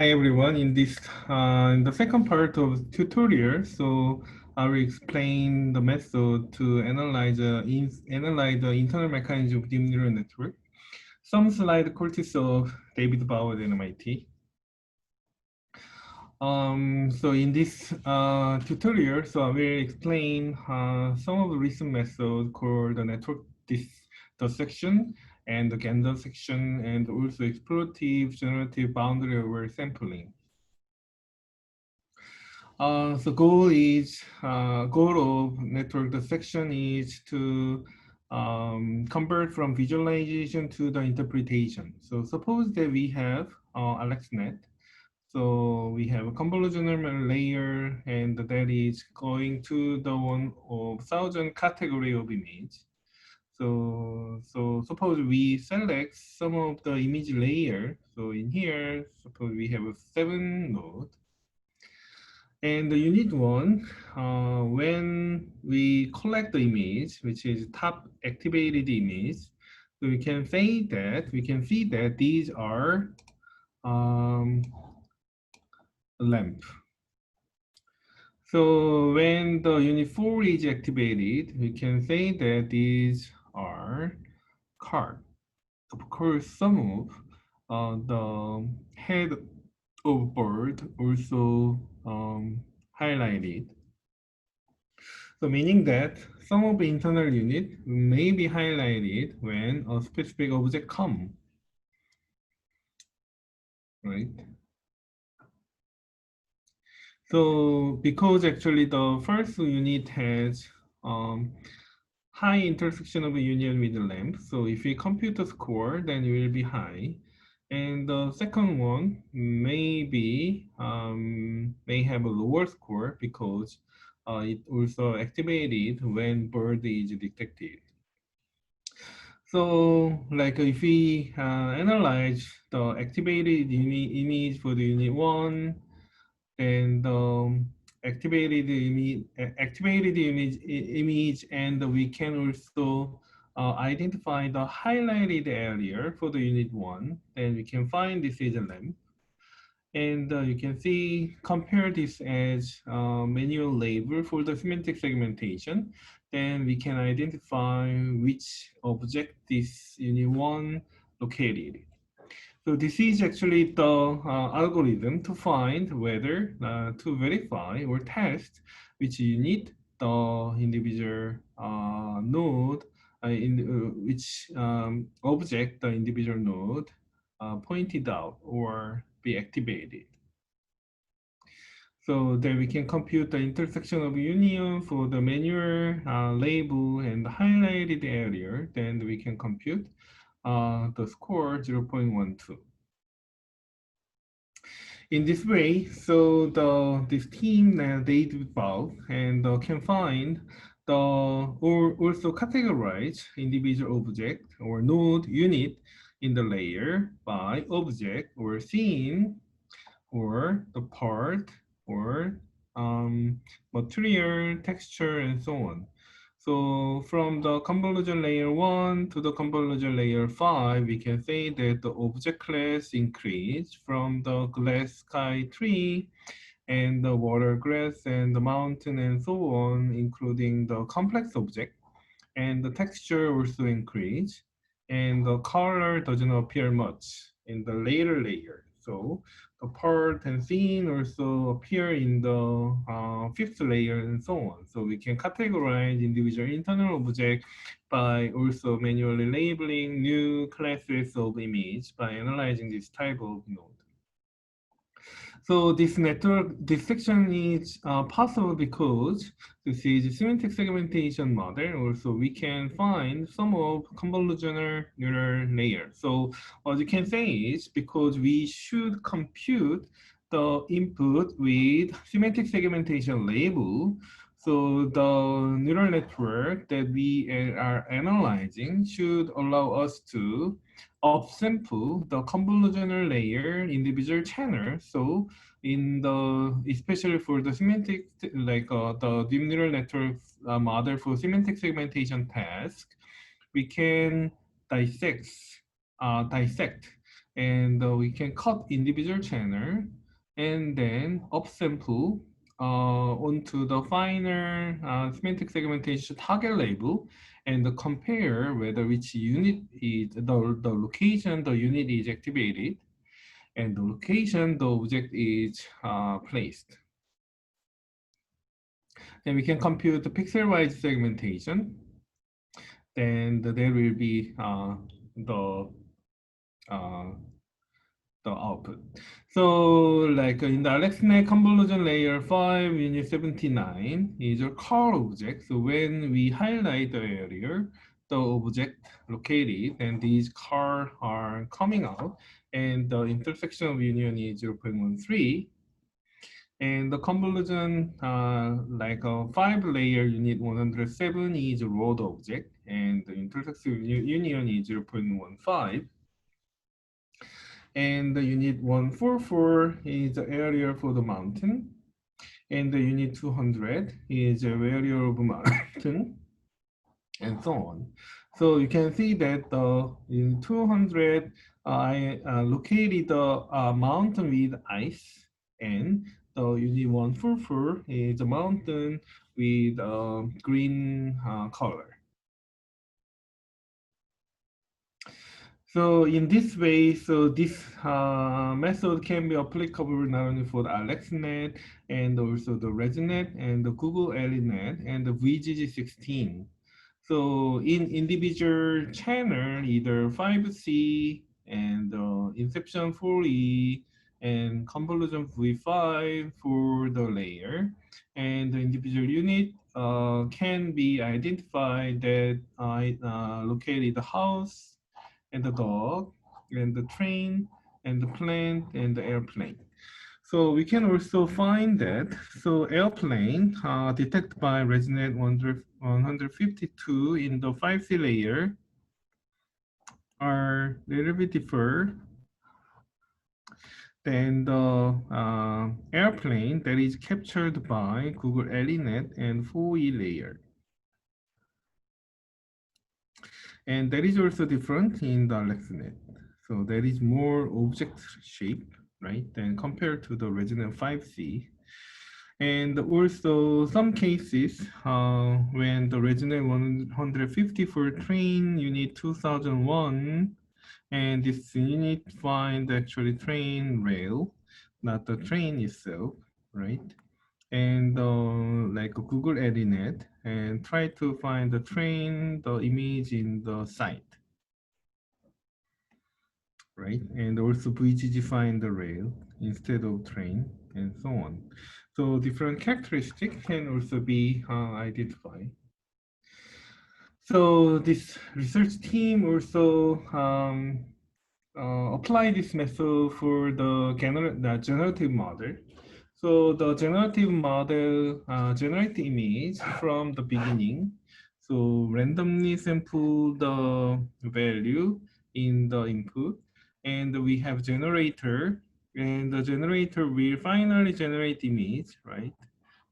Hi everyone. In the second part of tutorial, so I will explain the method to analyze the internal mechanism of deep neural network. Some slide courtesy of David Bauer and MIT. So in this tutorial, so I will explain some of the recent methods called the network dissection and the Gander section, and also explorative generative boundary aware sampling. So goal of network dissection is to convert from visualization to the interpretation. So suppose that we have AlexNet. So we have a convolutional layer, and that is going to the one of 1,000 category of image. So suppose we select some of the image layer. So in here, suppose we have 7 nodes. And the unit 1, when we collect the image, which is top activated image, so we can see that these are lamp. So when the unit 4 is activated, we can say that these are car. Of course, some of the head of bird also highlighted. So meaning that some of the internal unit may be highlighted when a specific object comes, right? So because actually the first unit has high intersection of a union with the length, so if we compute the score, then it will be high. And the second one may have a lower score because it also activated when bird is detected. So, like if we analyze the activated image for the unit 1, and activated image, and we can also identify the highlighted area for the unit 1, then we can find this is a lamp. And you can see, compare this as manual label for the semantic segmentation. Then we can identify which object this unit 1 located. So this is actually the algorithm to find whether to verify or test which unit the individual node, which object the individual node pointed out or be activated. So that we can compute the intersection of union for the manual label and highlighted area. Then we can compute the score 0.12. In this way, so this team they develop and can find or also categorize individual object or node unit in the layer by object or scene or the part or material, texture, and so on. So from the convolution layer 1 to the convolution layer 5, we can say that the object class increased from the glass sky tree and the water grass and the mountain and so on, including the complex object. And the texture also increased, and the color doesn't appear much in the later layer. So the part and scene also appear in the fifth layer and so on. So we can categorize individual internal object by also manually labeling new classes of image by analyzing this type of node. So this section is possible because this is semantic segmentation model. Also, we can find some of convolutional neural layer. So what you can say is because we should compute the input with semantic segmentation label. So the neural network that we are analyzing should allow us to upsample the convolutional layer individual channel. So especially for the semantic, like the deep neural network model for semantic segmentation task, we can dissect and we can cut individual channel and then upsample onto the final semantic segmentation target label and compare whether which unit is the location the unit is activated and the location the object is placed. Then we can compute the pixel-wise segmentation. Then there will be the uh, the output. So like in the AlexNet convolution layer 5 unit 79 is a car object. So when we highlight the area, the object located and these cars are coming out and the intersection of union is 0.13 and the convolution like a 5-layer unit 107 is a road object and the intersection union is 0.15 and the unit 144 is the area for the mountain and the unit 200 is the area of mountain and so on. So you can see that in 200 I located the mountain with ice and the unit 144 is a mountain with green color. So in this way, so this method can be applicable not only for the AlexNet and also the ResNet and the Google AliNet and the VGG16. So in individual channel, either 5C and Inception 4E and Convolution V5 for the layer, and the individual unit can be identified that located the house and the dog and the train and the plant and the airplane. So we can also find that, so airplane detected by ResNet 152 in the 5C layer are a little bit different than the airplane that is captured by Google AliNet and 4E layer. And that is also different in the AlexNet. So there is more object shape, right, than compared to the ResNet 5C. And also some cases when the ResNet 154 train unit 2001 and this unit find actually train rail, not the train itself, right? And like Google AliNet and try to find the train, the image in the site, right? And also VGG find the rail instead of train and so on. So different characteristics can also be identified. So this research team also apply this method for the generative model. So the generative model generate image from the beginning. So randomly sample the value in the input, and we have generator, and the generator will finally generate image, right?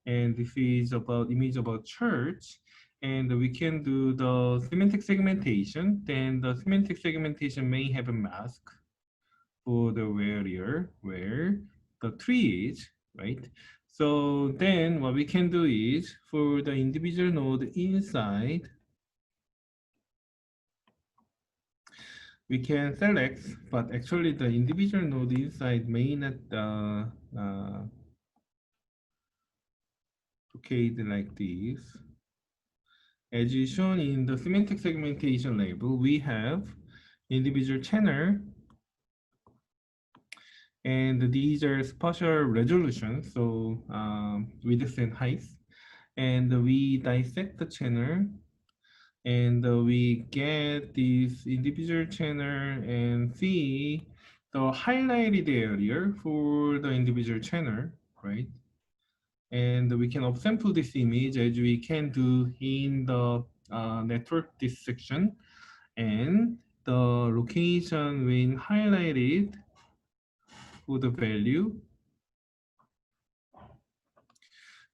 And this is about image about church, and we can do the semantic segmentation. Then the semantic segmentation may have a mask for the area where the tree is, right? So then what we can do is for the individual node inside, we can select, but actually the individual node inside may not locate like this. As is shown in the semantic segmentation label, we have individual channel, and these are spatial resolutions, so width and height. And we dissect the channel, and we get this individual channel and see the highlighted area for the individual channel, right? And we can upsample this image as we can do in the network dissection, and the location when highlighted for the value.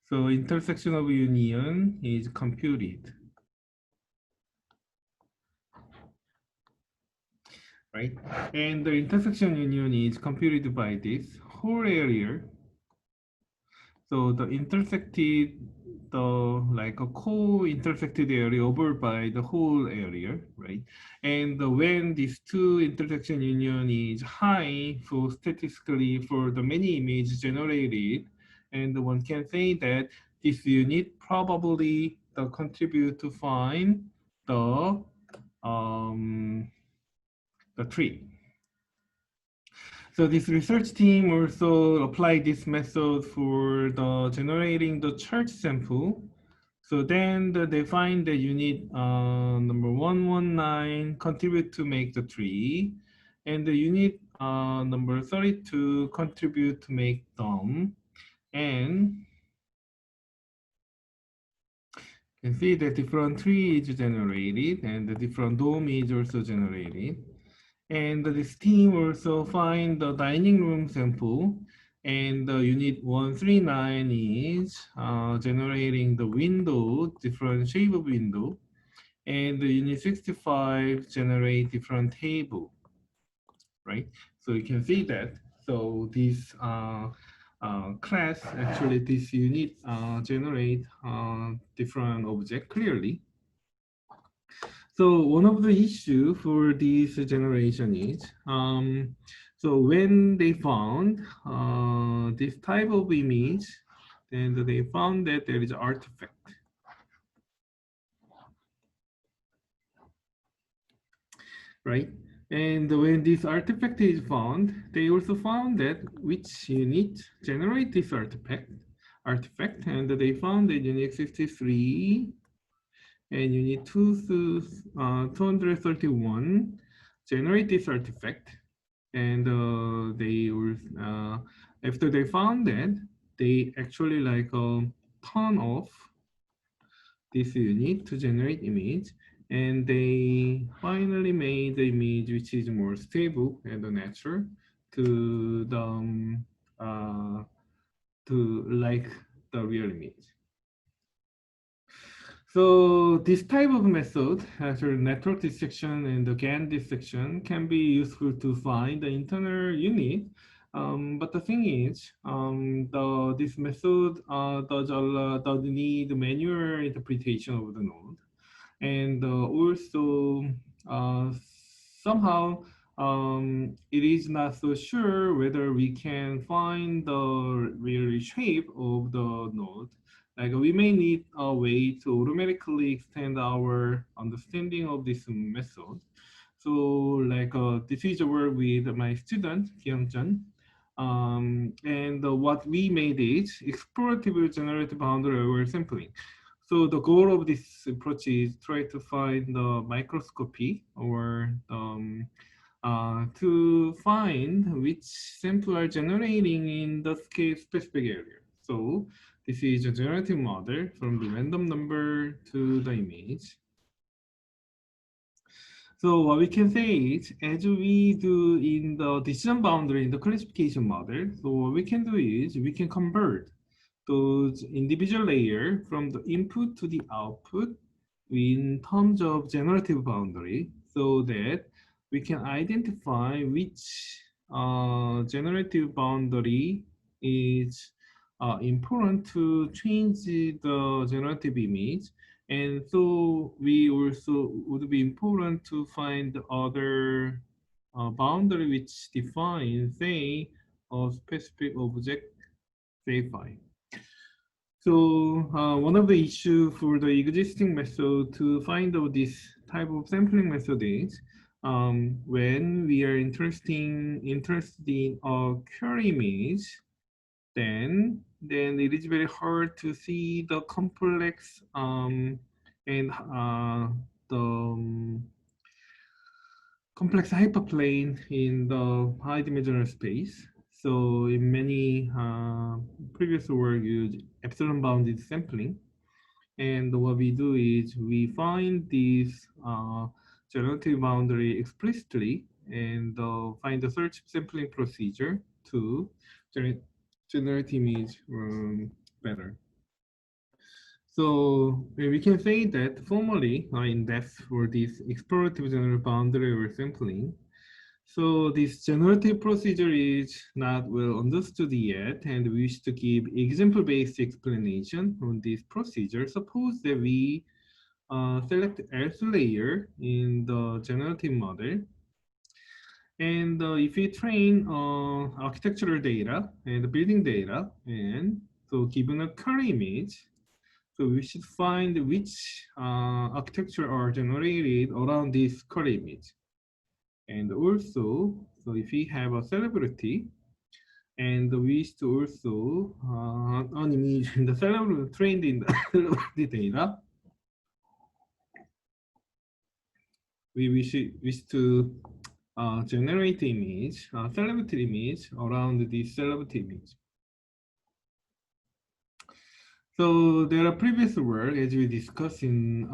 So intersection of union is computed. right? And the intersection union is computed by this whole area. So the intersected, the like a co-intersected area over by the whole area, right? And when these two intersection union is high for statistically for the many images generated, and one can say that this unit probably contribute to find the um, the tree. So this research team also applied this method for the generating the church sample. So then they find the unit number 119 contribute to make the tree, and the unit number 32 contribute to make them. And you can see that different tree is generated and the different dome is also generated. And this team also find the dining room sample, and the unit 139 is generating the window, different shape of window, and the unit 65 generate different table, right? So you can see that. So this class, actually this unit generate different object clearly. So one of the issue for this generation is, so when they found this type of image, then they found that there is artifact, right? And when this artifact is found, they also found that which unit generate this artifact, and they found that unit 63 and unit 231 generate this artifact. And they were after they found that, they actually like turn off this unit to generate image, and they finally made the image which is more stable and natural to the to like the real image. So this type of method, actually network dissection and the GAN dissection, can be useful to find the internal unit. But the thing is, this method does need manual interpretation of the node, and also somehow it is not so sure whether we can find the real shape of the node. Like we may need a way to automatically extend our understanding of this method. So like this is a work with my student, Kyung-chan. And what we made is explorative generative boundary aware sampling. So the goal of this approach is try to find the microscopy or to find which sample are generating in the scale specific area. So this is a generative model from the random number to the image. So what we can say is, as we do in the decision boundary in the classification model, so what we can do is we can convert those individual layer from the input to the output in terms of generative boundary, so that we can identify which generative boundary is important to change the generative image. And so we also would be important to find other boundary which defines, say, a specific object, say phi. So one of the issues for the existing method to find out this type of sampling method is when we are interested in a query image, then it is very hard to see the complex and the complex hyperplane in the high dimensional space. So in many previous work used epsilon bounded sampling. And what we do is we find this generative boundary explicitly and find the search sampling procedure to generate image better. So we can say that formally in depth for this explorative general boundary oversampling, So this generative procedure is not well understood yet, and we wish to give example-based explanation on this procedure. Suppose that we select else layer in the generative model, and if we train architectural data and building data, and so given a current image, so we should find which architecture are generated around this current image. And also, so if we have a celebrity, and we wish to also an image in the celebrity trained in the celebrity data, we wish to generate image, celebrity image around this celebrity image. So there are previous work as we discussed in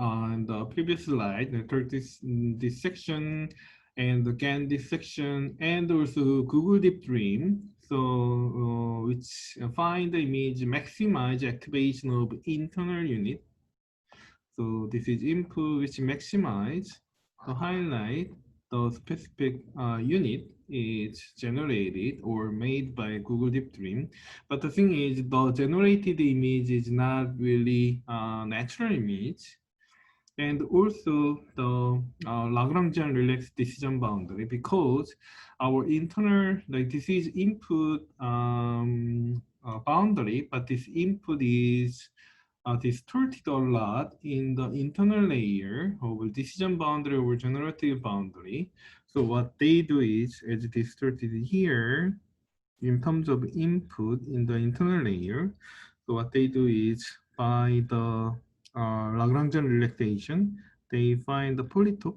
the previous slide, this section, and again this section, and also Google Deep Dream. So which find the image, maximize activation of internal unit. So this is input which maximize the highlight the specific unit is generated or made by Google Deep Dream. But the thing is, the generated image is not really natural image. And also the Lagrangian relaxed decision boundary, because our internal, like this is input boundary, but this input is distorted a lot in the internal layer of decision boundary or generative boundary. So what they do is, as distorted here, in terms of input in the internal layer, so what they do is, by the Lagrangian relaxation, they find the polytope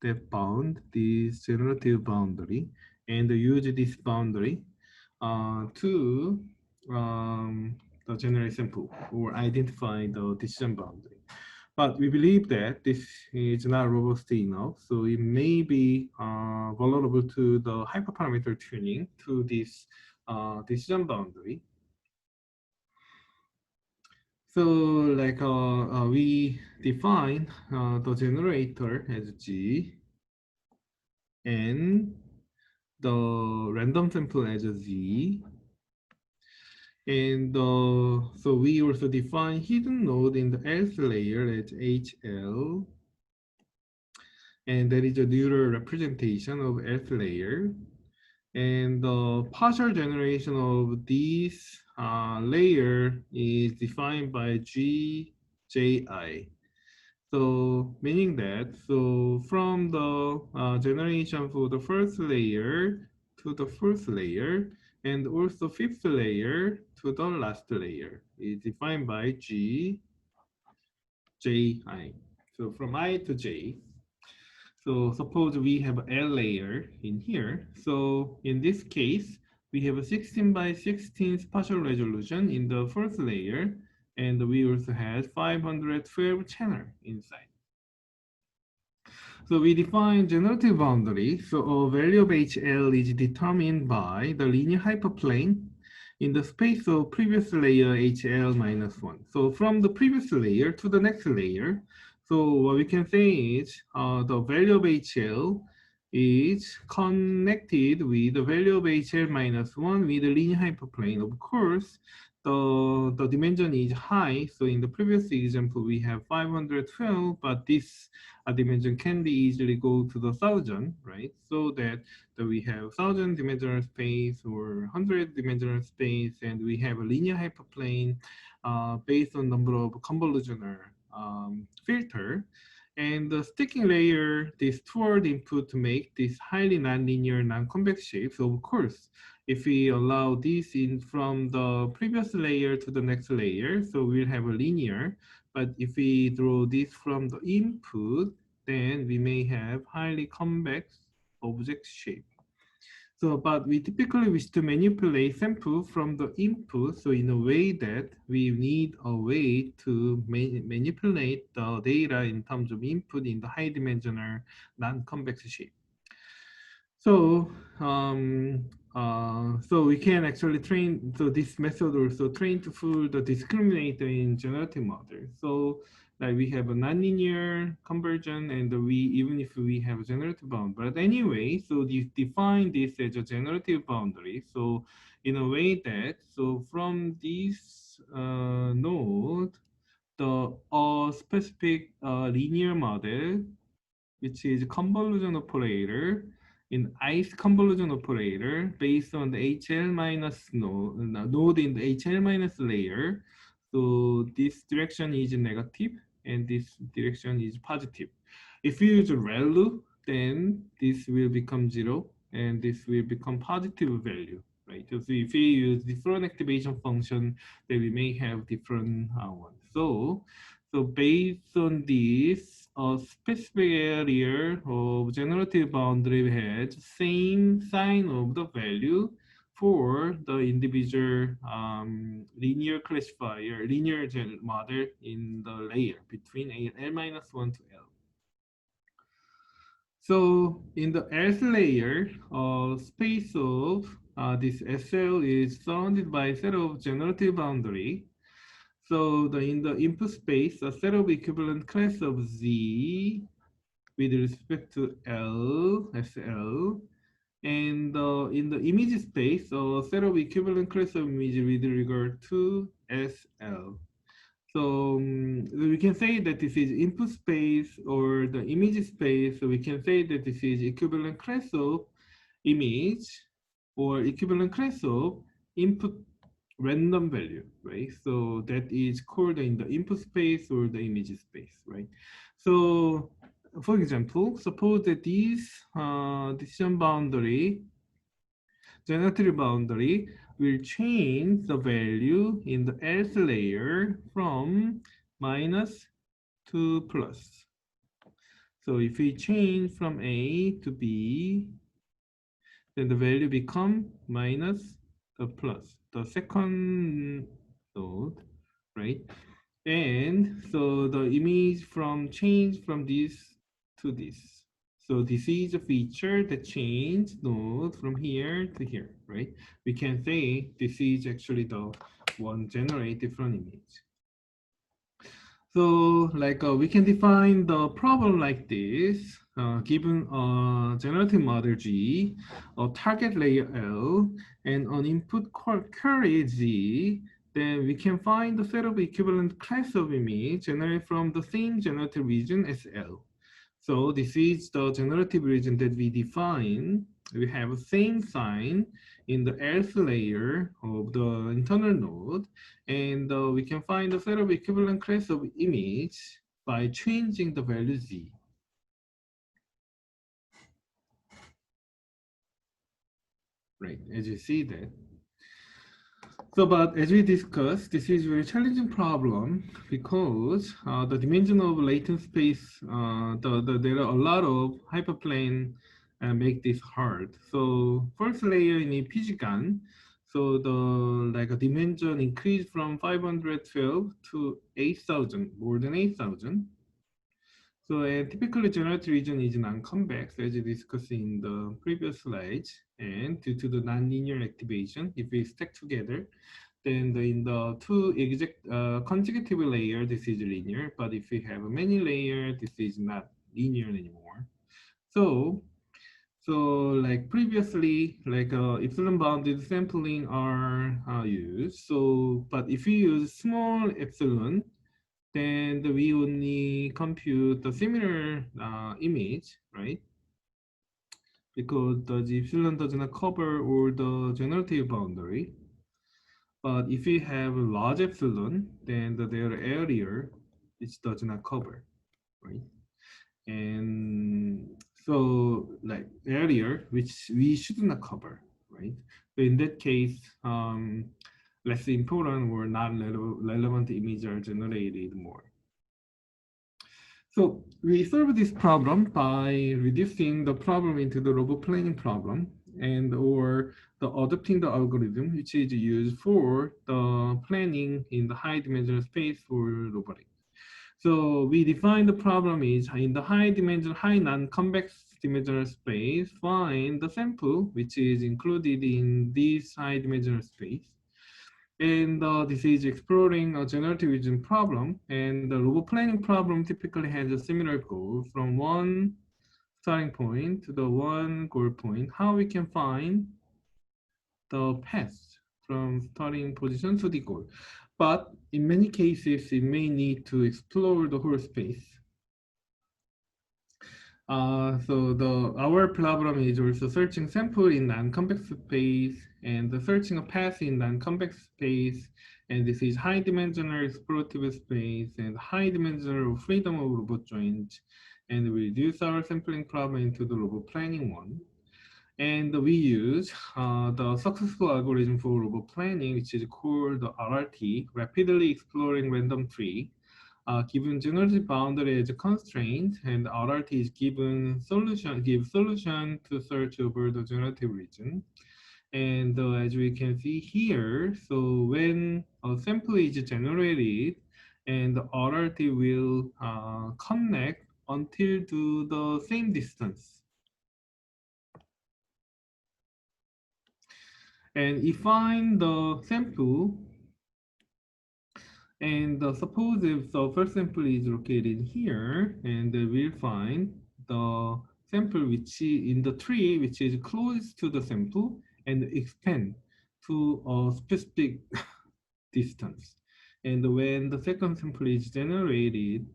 that bound this generative boundary and use this boundary to the generate sample or identify the decision boundary. But we believe that this is not robust enough, so it may be vulnerable to the hyperparameter tuning to this decision boundary. So like we define the generator as G and the random sample as a Z. And so we also define hidden node in the else layer as HL. And that is a neural representation of else layer. And the partial generation of this layer is defined by GJI. So meaning that, so from the generation for the first layer to the first layer, and also fifth layer to the last layer is defined by GJI. So from I to J. So suppose we have L layer in here. So in this case, we have a 16 by 16 spatial resolution in the first layer, and we also had 512 channel inside. So we define generative boundary. So a value of HL is determined by the linear hyperplane in the space of previous layer HL minus 1. So from the previous layer to the next layer, so what we can say is the value of HL is connected with the value of HL minus 1 with the linear hyperplane. Of course, the dimension is high. So in the previous example, we have 512, but this dimension can be easily go to the 1,000, right? So that we have 1,000 dimensional space or 100 dimensional space, and we have a linear hyperplane based on number of convolutional filter. And the sticking layer, this toward input to make this highly nonlinear, non-convex shape. So of course, if we allow this in from the previous layer to the next layer, so we'll have a linear. But if we draw this from the input, then we may have highly convex object shape. So, but we typically wish to manipulate sample from the input. So in a way that we need a way to manipulate the data in terms of input in the high dimensional non-convex shape. So, so we can actually train, so this method also train to fool the discriminator in generative model. So like we have a nonlinear conversion, and we even if we have a generative bound. But anyway, so you define this as a generative boundary. So in a way that, so from this node, the specific linear model, which is convolution operator, in ICE convolution operator based on the HL minus node in the HL minus layer. So this direction is negative and this direction is positive. If you use a ReLU, then this will become 0 and this will become positive value, right? So if we use different activation function, then we may have different ones. So based on this, a specific area of generative boundary has same sign of the value for the individual linear classifier, linear model in the layer between L minus 1 to L. So in the S layer, space of this SL is surrounded by a set of generative boundary. So in the input space, a set of equivalent class of Z with respect to L, SL, and in the image space, a set of equivalent class of image with regard to SL. So we can say that this is input space or the image space. So we can say that this is equivalent class of image or equivalent class of input random value, right? So that is called in the input space or the image space, right? So for example, suppose that this decision boundary, generative boundary will change the value in the S layer from minus to plus. So if we change from A to B, then the value become minus the plus, the second node, right? And so the image from change from this to this. So this is a feature that change node from here to here, right? We can say this is actually the one generate different image. So like we can define the problem like this, given a generative model G, a target layer L, and an input query Z, then we can find the set of equivalent class of image generated from the same generative region as L. So this is the generative region that we define. We have the same sign in the else layer of the internal node, and we can find the set of equivalent class of image by changing the value Z. Right, as you see that. So, but as we discussed, this is a very challenging problem because the dimension of latent space, there are a lot of hyperplane make this hard. So first layer in Pijigan, so the like a dimension increased from 512 to 8,000, more than 8,000. So a typically generated region is non-convex, as discussed in the previous slides, and due to the nonlinear activation, if we stack together, then in the two exact consecutive layer, this is linear. But if we have many layers, this is not linear anymore. So like previously, like epsilon bounded sampling are used. So, but if we use small epsilon, then we only compute the similar image, right? Because the epsilon does not cover all the generative boundary. But if we have large epsilon, then their area it does not cover, right? And so like area which we should not cover, right? So in that case, less important or not relevant images are generated more. So we solve this problem by reducing the problem into the robot planning problem and or the adopting the algorithm which is used for the planning in the high dimensional space for robotics. So we define the problem is in the high dimensional, high non-convex dimensional space, find the sample which is included in this high dimensional space. And this is exploring a generative vision problem. And the robot planning problem typically has a similar goal from one starting point to the one goal point, how we can find the path from starting position to the goal. But in many cases, it may need to explore the whole space. So our problem is also searching sample in non-convex space and the searching a path in non-convex space. And this is high dimensional explorative space and high dimensional freedom of robot joins. And we reduce our sampling problem into the robot planning one. And we use the successful algorithm for robot planning, which is called the RRT, rapidly exploring random tree. Given generative boundary as a constraint, and RRT is given solution, give solution to search over the generative region. And as we can see here, so when a sample is generated, and the RRT will connect until to the same distance. And if find the sample, and suppose if the first sample is located here, and we'll find the sample which is in the tree, which is close to the sample, and expand to a specific distance. And when the second sample is generated,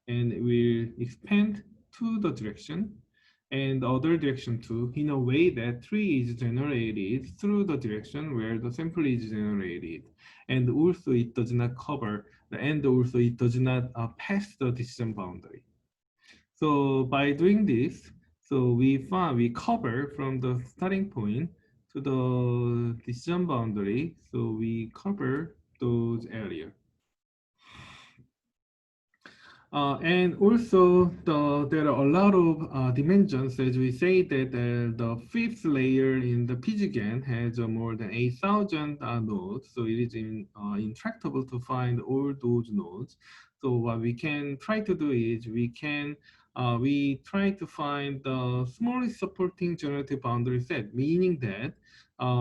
and will expand to the direction, and the other direction too, in a way that tree is generated through the direction where the sample is generated. And also it does not cover, and also it does not pass the decision boundary. So by doing this, so we cover from the starting point to the decision boundary. So we cover those areas. And also, there are a lot of dimensions, as we say that the fifth layer in the PGGAN has more than 8,000 nodes, so it is intractable to find all those nodes. So what we can try to do is we try to find the smallest supporting generative boundary set, meaning that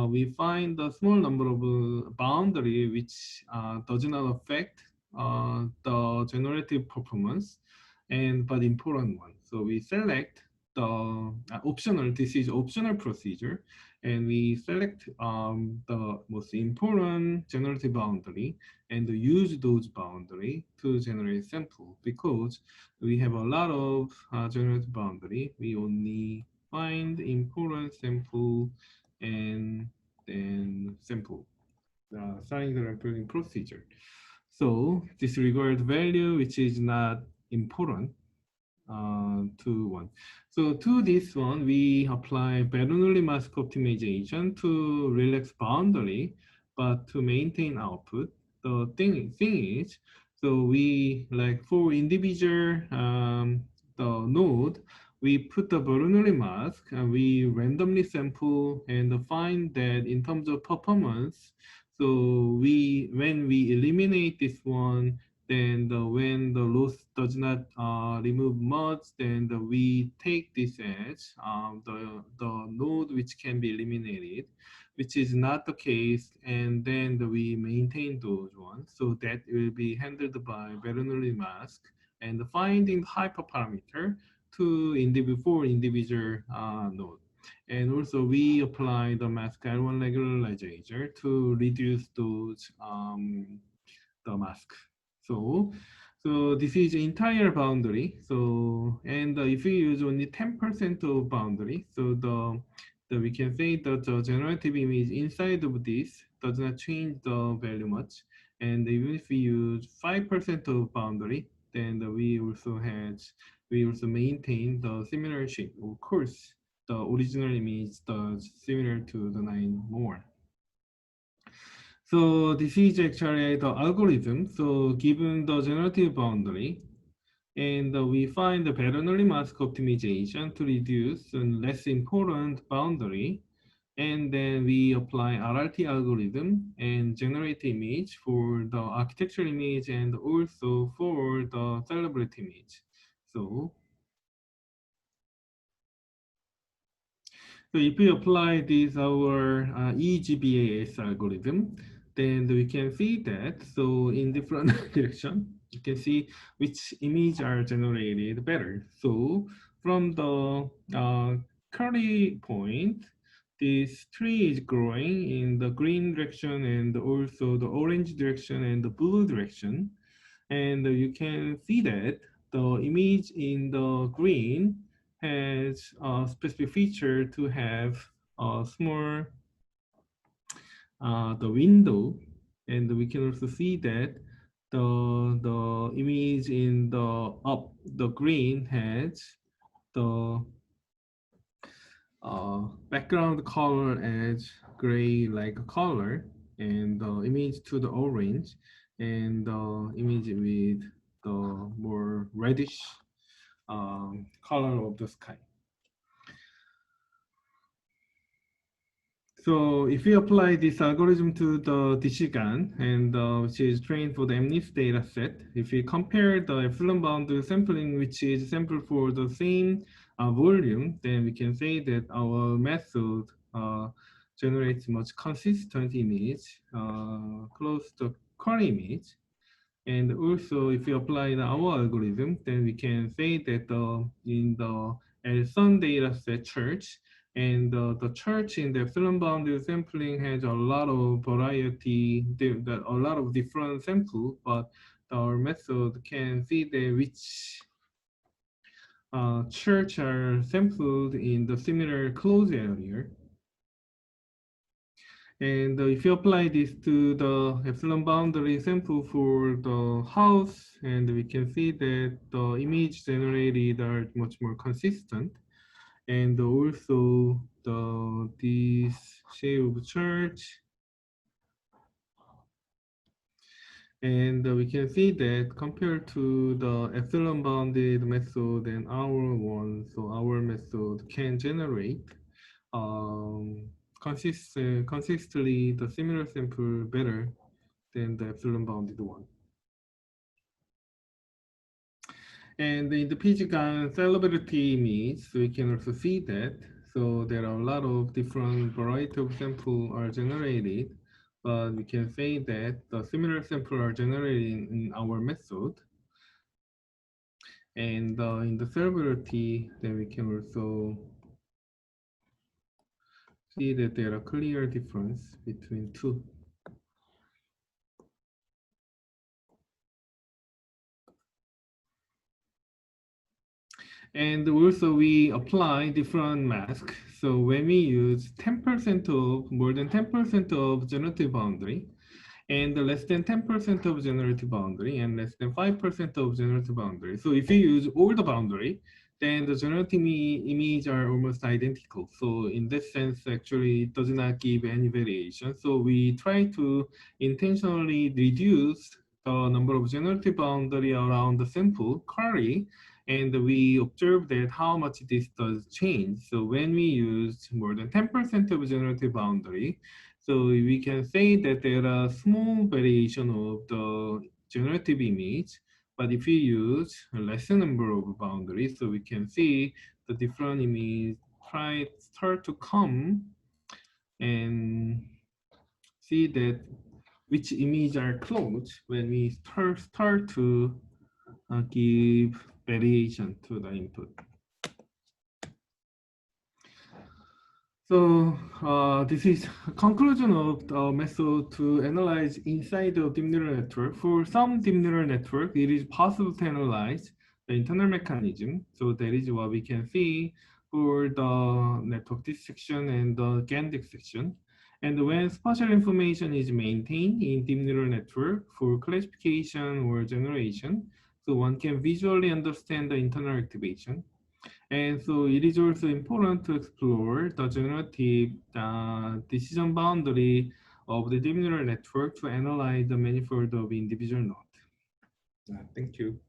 we find the small number of boundary which does not affect the generative performance, and but important one. So we select the optional, this is optional procedure, and we select the most important generative boundary and use those boundary to generate sample, because we have a lot of generative boundary. We only find important sample and then sample, starting the recording procedure. So disregard value which is not important to one. So to this one, we apply Bernoulli mask optimization to relax boundary, but to maintain output. The thing is, so we like for individual the node, we put the Bernoulli mask and we randomly sample and find that in terms of performance, so when we eliminate this one, then when the loss does not remove much, then we take this as the node which can be eliminated, which is not the case, and then we maintain those ones. So that will be handled by Bernoulli mask and finding the hyperparameter to for individual node. And also we apply the mask L1 regularizer to reduce those the mask. So, so this is entire boundary. So, and if we use only 10% of boundary, so we can say that the generative image inside of this does not change the value much. And even if we use 5% of boundary, then we also maintain the similar shape. Of course, the original image does similar to the 9 more. So this is actually the algorithm. So given the generative boundary, and we find the Bernoulli mask optimization to reduce a less important boundary, and then we apply RRT algorithm and generate image for the architectural image and also for the celebrity image. So if we apply this our EGBAS algorithm, then we can see that. So in different direction, you can see which image are generated better. So from the curly point, this tree is growing in the green direction and also the orange direction and the blue direction. And you can see that the image in the green has a specific feature to have a small the window, and we can also see that the image in the green has the background color as gray like color, and the image to the orange, and the image with the more reddish color of the sky. So if we apply this algorithm to the DCGAN, and which is trained for the MNIST data set, if we compare the epsilon bound sampling, which is sampled for the same volume, then we can say that our method generates much consistent image, close to current image. And also, if we apply our algorithm, then we can say that in the Elson data set church, and the church in the epsilon bounded sampling has a lot of variety, a lot of different samples, but our method can see that which church are sampled in the similar closed area. And if you apply this to the epsilon boundary sample for the house, and we can see that the image generated are much more consistent. And also this shape of church. And we can see that compared to the epsilon bounded method and our one, so our method can generate consistently the similar sample better than the epsilon bounded one. And in the Physical salability means we can also see that. So there are a lot of different variety of sample are generated, but we can say that the similar sample are generated in our method. And in the salability, then we can also see that there are clear difference between two. And also we apply different mask. So when we use 10% of, more than 10% of generative boundary, and less than 10% of generative boundary, and less than 5% of generative boundary. So if you use all the boundary, then the generative image are almost identical. So in this sense, actually, it does not give any variation. So we try to intentionally reduce the number of generative boundary around the sample query, and we observe that how much this does change. So when we use more than 10% of generative boundary, so we can say that there are small variation of the generative image, but if we use a lesser number of boundaries, so we can see the different image start to come and see that which image are close when we start to give variation to the input. So this is a conclusion of the method to analyze inside of deep neural network. For some deep neural network, it is possible to analyze the internal mechanism. So that is what we can see for the network dissection and the GAN dissection. And when spatial information is maintained in deep neural network for classification or generation, so one can visually understand the internal activation. And so it is also important to explore the generative decision boundary of the deep neural network to analyze the manifold of individual nodes. Thank you.